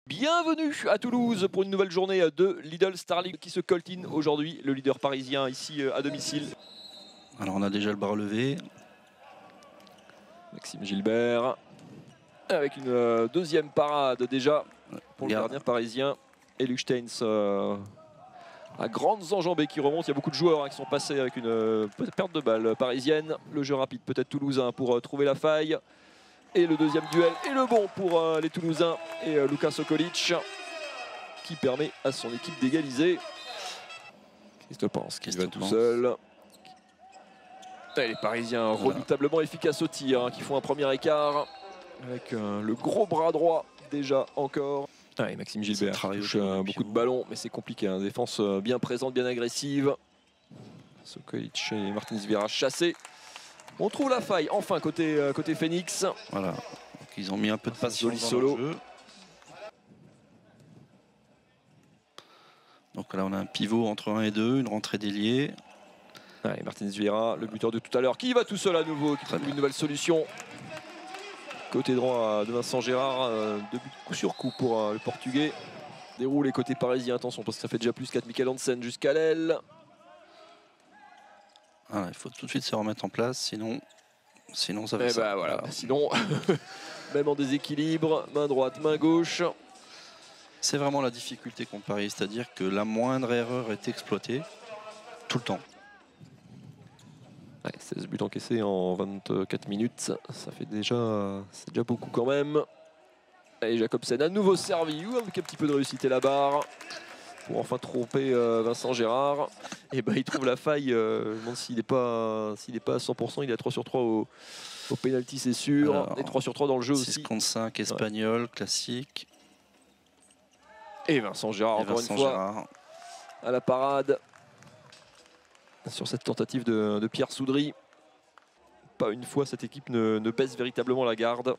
Bienvenue à Toulouse pour une nouvelle journée de Lidl Star League qui se coltine aujourd'hui, le leader parisien ici à domicile. Alors on a déjà le bar levé. Maxime Gilbert avec une deuxième parade déjà pour le gardien parisien. Et Luc Steins à grandes enjambées qui remontent. Il y a beaucoup de joueurs qui sont passés avec une perte de balle parisienne. Le jeu rapide peut-être toulousain pour trouver la faille. Et le deuxième duel est le bon pour les Toulousains et Luka Sokolic qui permet à son équipe d'égaliser. Qu'est-ce que tu penses? Qui va tout seul. Et les Parisiens redoutablement efficaces au tir, qui font un premier écart avec le gros bras droit déjà encore. Et Maxime Gilbert touche beaucoup de ballons, mais c'est compliqué. Défense bien présente, bien agressive. Sokolic et Martins Vieira chassés. On trouve la faille enfin côté Phoenix. Voilà, donc ils ont mis un peu de patience joli solo. Jeu. Donc là on a un pivot entre 1 et 2, une rentrée d'ailier. Et Martins Vieira, le buteur de tout à l'heure, qui va tout seul à nouveau, qui trouve une nouvelle solution. Côté droit de Vincent Gérard, 2 buts coup sur coup pour le Portugais. Déroule les côtés parisiens, attention parce que ça fait déjà plus 4 Michael Hansen jusqu'à l'aile. Voilà, il faut tout de suite se remettre en place, sinon ça fait ça. Bah voilà. Sinon, même en déséquilibre, main droite, main gauche. C'est vraiment la difficulté contre Paris, c'est-à-dire que la moindre erreur est exploitée tout le temps. 16 buts encaissés en 24 minutes, ça fait déjà, c'est déjà beaucoup quand même. Et Jacobsen à nouveau servi, avec un petit peu de réussite et la barre. Pour enfin tromper Vincent Gérard. Et il trouve la faille. Je me demande s'il n'est pas à 100%. Il est à 3 sur 3 au pénalty, c'est sûr. Alors, et 3 sur 3 dans le jeu 6 aussi. 6 contre 5, espagnol, classique. Et Vincent Gérard, encore une fois, à la parade. Sur cette tentative de Pierre Soudry. Pas une fois, cette équipe ne baisse véritablement la garde.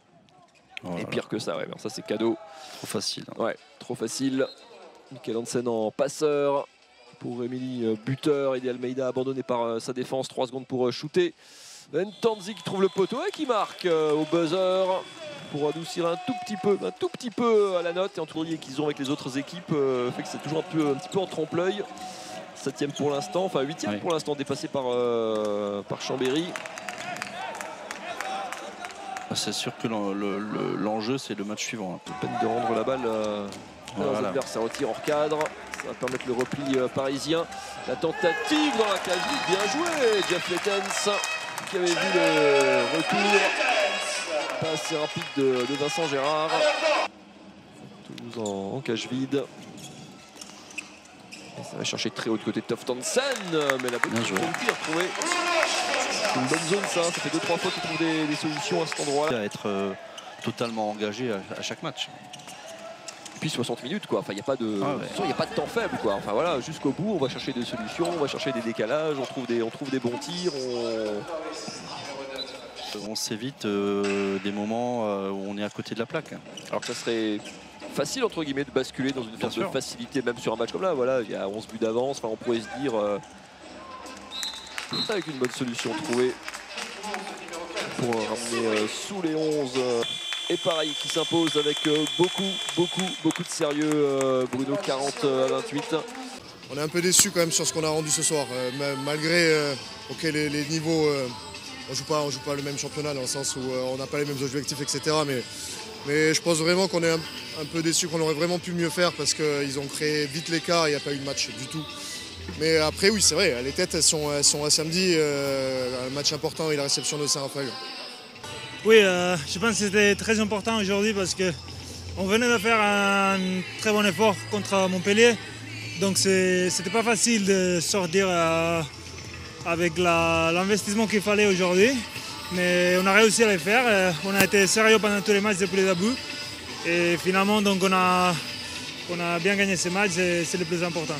Voilà. Et pire que ça, ça c'est cadeau. Trop facile. Ouais, trop facile. Michael Hansen en passeur pour Émilie buteur. Eddie Almeida abandonné par sa défense. 3 secondes pour shooter. Ntanzi qui trouve le poteau et qui marque au buzzer pour adoucir un tout petit peu à la note. Et en tournier qu'ils ont avec les autres équipes fait que c'est toujours un petit peu en trompe-l'œil. 7e pour l'instant, enfin 8e pour l'instant, dépassé par Chambéry. C'est sûr que l'enjeu c'est le match suivant. Peine de rendre la balle. Voilà. Ça retire hors cadre, ça va permettre le repli parisien. La tentative dans la cage, bien joué Jeff Lettens qui avait vu le retour pas assez rapide de Vincent Gérard. Toulouse en cage vide. Et ça va chercher très haut de côté de Toftansen, mais la bonne qualité à retrouver. C'est une bonne zone ça fait 2-3 fois qu'il trouve des solutions à cet endroit-là. À être totalement engagé à chaque match. Puis 60 minutes quoi, enfin il n'y a pas de temps faible quoi, enfin voilà, jusqu'au bout on va chercher des solutions, on va chercher des décalages, on trouve des bons tirs, on s'évite des moments où on est à côté de la plaque. Alors que ça serait facile entre guillemets de basculer dans une forme de facilité même sur un match comme là, voilà, il y a 11 buts d'avance, enfin on pourrait se dire avec une bonne solution trouvée pour ramener sous les 11. Et pareil, qui s'impose avec beaucoup de sérieux, Bruno, 40 à 28. On est un peu déçu quand même sur ce qu'on a rendu ce soir, malgré les niveaux, on joue pas le même championnat dans le sens où on n'a pas les mêmes objectifs, etc. Mais je pense vraiment qu'on est un peu déçu, qu'on aurait vraiment pu mieux faire parce qu'ils ont créé vite l'écart et il n'y a pas eu de match du tout. Mais après oui, c'est vrai, les têtes elles sont à samedi, un match important et la réception de Saint-Raphaël. Oui, je pense que c'était très important aujourd'hui parce qu'on venait de faire un très bon effort contre Montpellier. Donc c'était pas facile de sortir avec l'investissement qu'il fallait aujourd'hui. Mais on a réussi à le faire. On a été sérieux pendant tous les matchs depuis le début. Et finalement, donc, on a bien gagné ces matchs et c'est le plus important.